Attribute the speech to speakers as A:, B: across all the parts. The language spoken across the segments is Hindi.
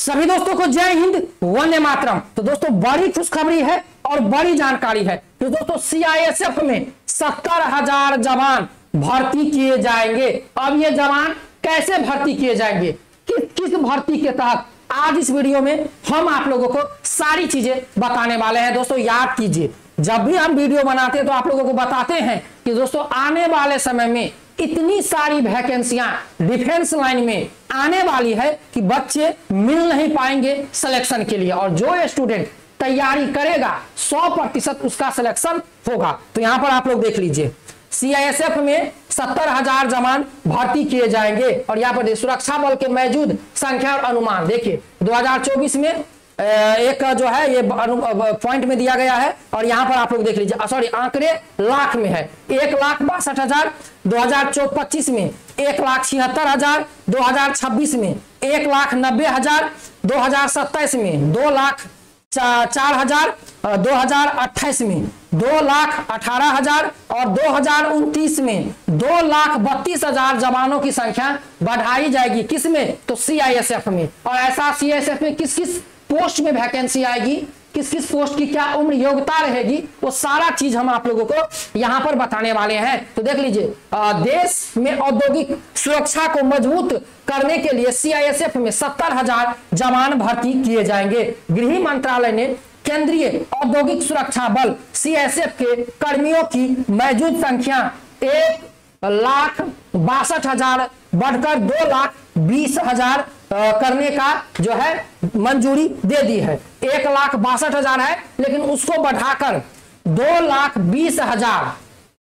A: सभी दोस्तों को जय हिंद, वंदे मातरम। तो दोस्तों बड़ी खुशखबरी है और बड़ी जानकारी है। तो दोस्तों सीआईएसएफ में 70,000 जवान भर्ती किए जाएंगे। अब ये जवान कैसे भर्ती किए जाएंगे, किस भर्ती के तहत, आज इस वीडियो में हम आप लोगों को सारी चीजें बताने वाले हैं। दोस्तों याद कीजिए, जब भी हम वीडियो बनाते हैं तो आप लोगों को बताते हैं कि दोस्तों आने वाले समय में इतनी सारी वैकेंसियां डिफेंस लाइन में आने वाली है कि बच्चे मिल नहीं पाएंगे सिलेक्शन के लिए, और जो स्टूडेंट तैयारी करेगा 100% उसका सिलेक्शन होगा। तो यहां पर आप लोग देख लीजिए, सीआईएसएफ में 70,000 जवान भर्ती किए जाएंगे। और यहाँ पर सुरक्षा बल के मौजूद संख्या और अनुमान देखिए, 2024 में एक जो है ये पॉइंट में दिया गया है, और यहाँ पर आप लोग देख लीजिए, सॉरी आंकड़े लाख में है। 1,62,000 2025 में, 1,76,000 2026 में, 1,90,000 2027 में, 2,04,000 2028 में, 2,18,000 और 2029 में 2,32,000 जवानों की संख्या बढ़ाई जाएगी। किसमें? तो सीआईएसएफ में। और ऐसा सीआईएसएफ में किस किस पोस्ट में वैकेंसी आएगी, किस किस पोस्ट की क्या उम्र योग्यता रहेगी, वो सारा चीज हम आप लोगों को यहां पर बताने वाले हैं। तो देख लीजिए, देश में औद्योगिक सुरक्षा को मजबूत करने के लिए सीआईएसएफ में 70,000 जवान भर्ती किए जाएंगे। गृह मंत्रालय ने केंद्रीय औद्योगिक सुरक्षा बल सीआईएसएफ के कर्मियों की मौजूद संख्या 1,62,000 बढ़कर 2,20,000 करने का जो है मंजूरी दे दी है। 1,62,000 है, लेकिन उसको बढ़ाकर 2,20,000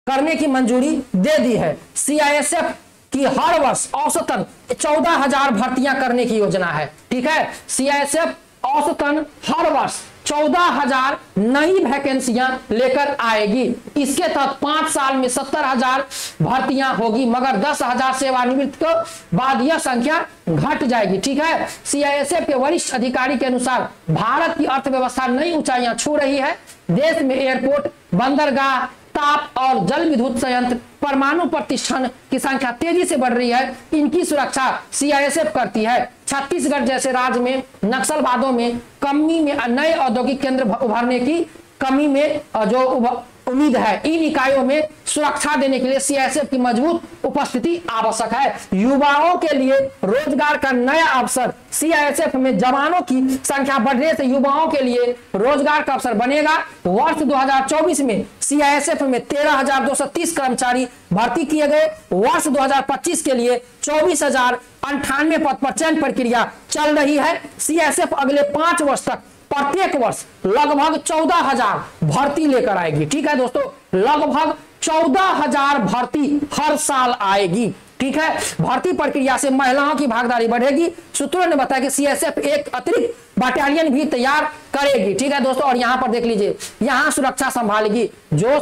A: करने की मंजूरी दे दी है। सीआईएसएफ की हर वर्ष औसतन 14,000 भर्तियां करने की योजना है। ठीक है, सीआईएसएफ औसतन हर वर्ष 14,000 नई वैकेंसियां लेकर आएगी। इसके तहत 5 साल में 70,000 भर्तियां होगी, मगर 10,000 सेवानिवृत्त के बाद यह संख्या घट जाएगी। ठीक है, सीआईएसएफ के वरिष्ठ अधिकारी के अनुसार भारत की अर्थव्यवस्था नई ऊंचाइयां छू रही है। देश में एयरपोर्ट, बंदरगाह, ताप और जल विद्युत संयंत्र, परमाणु प्रतिष्ठान की संख्या तेजी से बढ़ रही है। इनकी सुरक्षा सीआईएसएफ करती है। छत्तीसगढ़ जैसे राज्य में नक्सलवादों में कमी में नए औद्योगिक केंद्र उभरने की कमी में जो उम्मीद है, इन इकाइयों में सुरक्षा देने के लिए सीआईएसएफ की मजबूत उपस्थिति आवश्यक है। युवाओं के लिए रोजगार का नया अवसर, सीआईएसएफ में जवानों की संख्या बढ़ने से युवाओं के लिए रोजगार का अवसर बनेगा। वर्ष 2024 में सीआईएसएफ में 13,230 कर्मचारी भर्ती किए गए। वर्ष 2025 के लिए 24,098 पद पर चयन प्रक्रिया चल रही है। सीआईएसएफ अगले 5 वर्ष तक प्रत्येक वर्ष लगभग 14,000 भर्ती लेकर आएगी। ठीक है दोस्तों, लगभग 14,000 भर्ती हर साल आएगी। ठीक है, भर्ती प्रक्रिया से महिलाओं की भागीदारी बढ़ेगी। सूत्रों ने बताया कि सीआईएसएफ एक अतिरिक्त बटालियन भी तैयार करेगी। ठीक है दोस्तों, और यहां पर देख लीजिए, यहां सुरक्षा संभालेगी। जो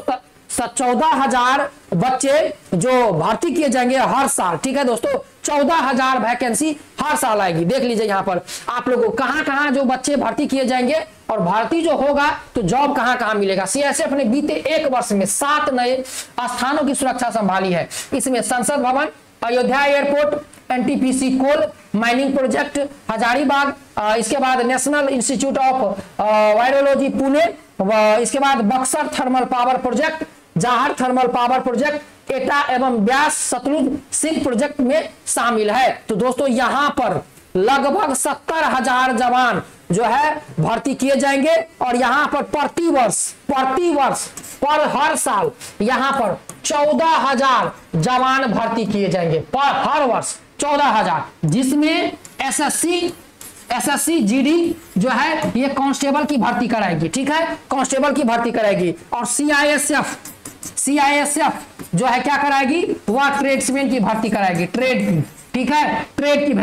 A: 14,000 बच्चे जो भर्ती किए जाएंगे हर साल। ठीक है दोस्तों, 14,000 वैकेंसी हर साल आएगी। देख लीजिए यहां पर आप लोगों को कहां जो बच्चे भर्ती किए जाएंगे, और भर्ती जो होगा तो जॉब कहां मिलेगा। सीआईएसएफ ने बीते 1 वर्ष में 7 नए स्थानों की सुरक्षा संभाली है। इसमें संसद भवन, Ayodhya airport, NTPC coal mining project Hazaribagh, इसके बाद national institute of virology Pune, इसके बाद बक्सर थर्मल पावर प्रोजेक्ट, जाहर थर्मल पावर प्रोजेक्ट, एटा एवं ब्यास सतलुज सिंह प्रोजेक्ट में शामिल है। तो दोस्तों यहां पर लगभग 70,000 जवान जो है भर्ती किए जाएंगे। और यहां पर प्रति वर्ष पर हर साल यहां पर 14,000 जवान भर्ती किए जाएंगे पर हर वर्ष 14,000, जिसमें एसएससी जीडी जो है ये कांस्टेबल की भर्ती कराएगी। ठीक है, कांस्टेबल की भर्ती कराएगी। और सीआईएसएफ जो है क्या कराएगी, वह ट्रेड्समैन की भर्ती कराएगी, ट्रेड की। ठीक है, ट्रेड की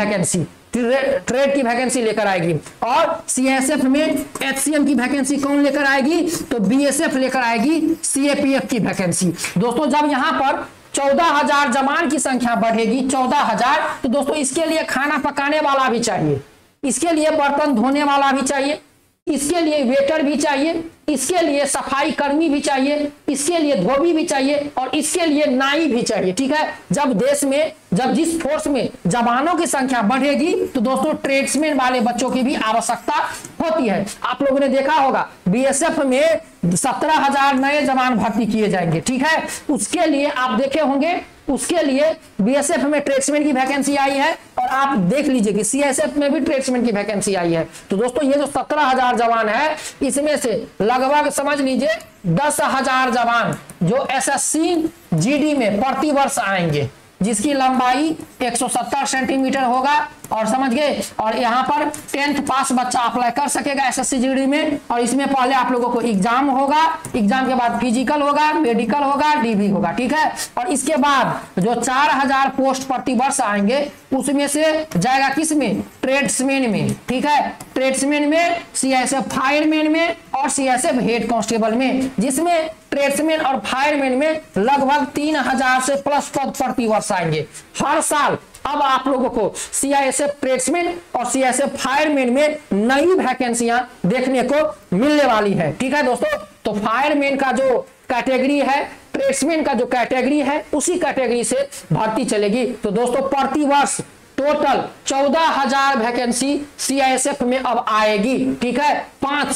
A: वैकेंसी लेकर आएगी। और सीआईएसएफ में एचसीएम की वैकेंसी कौन लेकर आएगी, तो बीएसएफ लेकर आएगी सीएपीएफ की वैकेंसी। दोस्तों जब यहां पर 14,000 जवान की संख्या बढ़ेगी, 14,000, तो दोस्तों इसके लिए खाना पकाने वाला भी चाहिए, इसके लिए बर्तन धोने वाला भी चाहिए, इसके लिए वेटर भी चाहिए, इसके लिए सफाई कर्मी भी चाहिए, इसके लिए धोबी भी चाहिए और इसके लिए नाई भी चाहिए। ठीक है, जब देश में जब जिस फोर्स में जवानों की संख्या बढ़ेगी तो दोस्तों ट्रेड्समैन वाले बच्चों की भी आवश्यकता होती है। आप लोगों ने देखा होगा बीएसएफ में 17,000 नए जवान भर्ती किए जाएंगे। ठीक है, उसके लिए आप देखे होंगे, उसके लिए बीएसएफ में ट्रेड्समैन की वैकेंसी आई है और आप देख लीजिए कि सीएसएफ में भी ट्रेड्समैन की वैकेंसी आई है। तो दोस्तों ये जो 17,000 जवान है इसमें से लगभग समझ लीजिए 10,000 जवान जो एसएससी जीडी में प्रतिवर्ष आएंगे, जिसकी लंबाई 170 सेंटीमीटर होगा और समझ गए, और यहाँ पर 10th पास बच्चा अप्लाई कर सकेगा एसएससी जीडी में। और इसमें पहले आप लोगों को एग्जाम होगा, एग्जाम के बाद फिजिकल होगा, मेडिकल होगा, डीबी होगा। ठीक है, और इसके बाद जो 4,000 पोस्ट प्रतिवर्ष आएंगे उसमें से जाएगा किसमें, ट्रेड्समैन में। ठीक है, ट्रेड्समैन में, सीआईएसएफ फायरमैन में और सीआईएसएफ हेड कांस्टेबल में, जिसमें ट्रेड्समैन और फायरमैन में लगभग 3,000 से प्लस पद प्रतिवर्ष आएंगे हर साल। अब आप लोगों को सीआईएसएफ ट्रेड्समैन और सीआईएसएफ फायरमैन में नई वैकेंसियां देखने को मिलने वाली है। ठीक है दोस्तों, तो फायरमैन का जो कैटेगरी है, ट्रेड्समैन का जो कैटेगरी है, उसी कैटेगरी से भर्ती चलेगी। तो दोस्तों प्रतिवर्ष टोटल 14,000 वैकेंसी सीआईएसएफ में अब आएगी। ठीक है, 5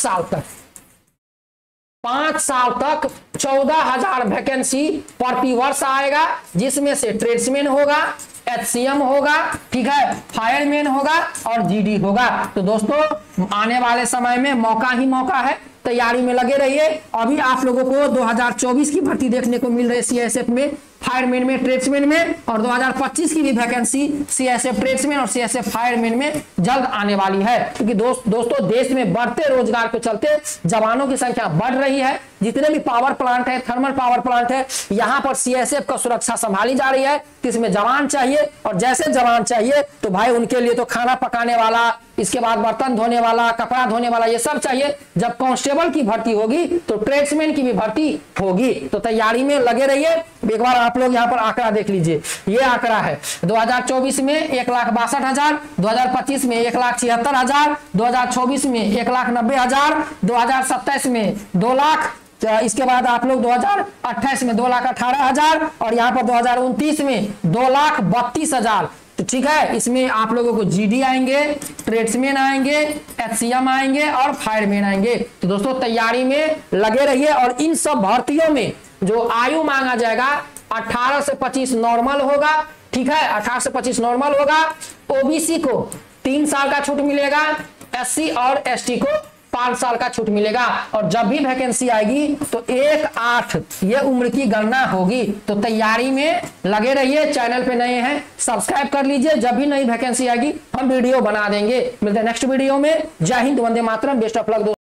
A: साल तक 14,000 वैकेंसी प्रतिवर्ष आएगा, जिसमें से ट्रेड्समैन होगा, एचसीएम होगा, ठीक है, फायरमैन होगा और जीडी होगा। तो दोस्तों आने वाले समय में मौका ही मौका है, तैयारी में लगे रहिए। अभी आप लोगों को 2024 की भर्ती देखने को मिल रही है सीआईएसएफ में, फायरमैन में, ट्रेड्समैन में, और 2025 की भी वैकेंसी सीआईएसएफ ट्रेड्समैन और सीआईएसएफ फायरमैन में जल्द आने वाली है। क्योंकि दोस्तों देश में बढ़ते रोजगार के चलते जवानों की संख्या बढ़ रही है। जितने भी पावर प्लांट है, थर्मल पावर प्लांट है, यहाँ पर सीआईएसएफ का सुरक्षा संभाली जा रही है। इसमें जवान चाहिए, और जैसे जवान चाहिए तो भाई उनके लिए तो खाना पकाने वाला, इसके बाद बर्तन धोने वाला, कपड़ा धोने वाला, ये सब चाहिए। जब कांस्टेबल की भर्ती होगी तो ट्रेड्समैन की भी भर्ती होगी। तो तैयारी में लगे रहिए। एक बार आप लोग यहाँ पर आंकड़ा देख लीजिए, ये आंकड़ा है 2024 में 1,62,000, 2025 में 1,76,000, 2024 में 1,90,000, 2027 में 2 लाख, इसके बाद आप लोग 2028 में 2,18,000 और यहाँ पर 2029 में 2,32,000। तो ठीक है, इसमें आप लोगों को जीडी आएंगे, ट्रेड्समैन आएंगे, एचसीएम आएंगे और फायरमैन आएंगे। तो दोस्तों तैयारी में लगे रहिए। और इन सब भर्तियों में जो आयु मांगा जाएगा 18 से 25 नॉर्मल होगा। ठीक है, 18 से 25 नॉर्मल होगा। ओबीसी को 3 साल का छूट मिलेगा, एससी और एसटी को 5 साल का छूट मिलेगा। और जब भी वैकेंसी आएगी तो 1/8 ये उम्र की गणना होगी। तो तैयारी में लगे रहिए। चैनल पे नए हैं सब्सक्राइब कर लीजिए, जब भी नई वैकेंसी आएगी हम वीडियो बना देंगे। मिलते हैं नेक्स्ट वीडियो में। जय Hind, Vande Mataram, best of luck.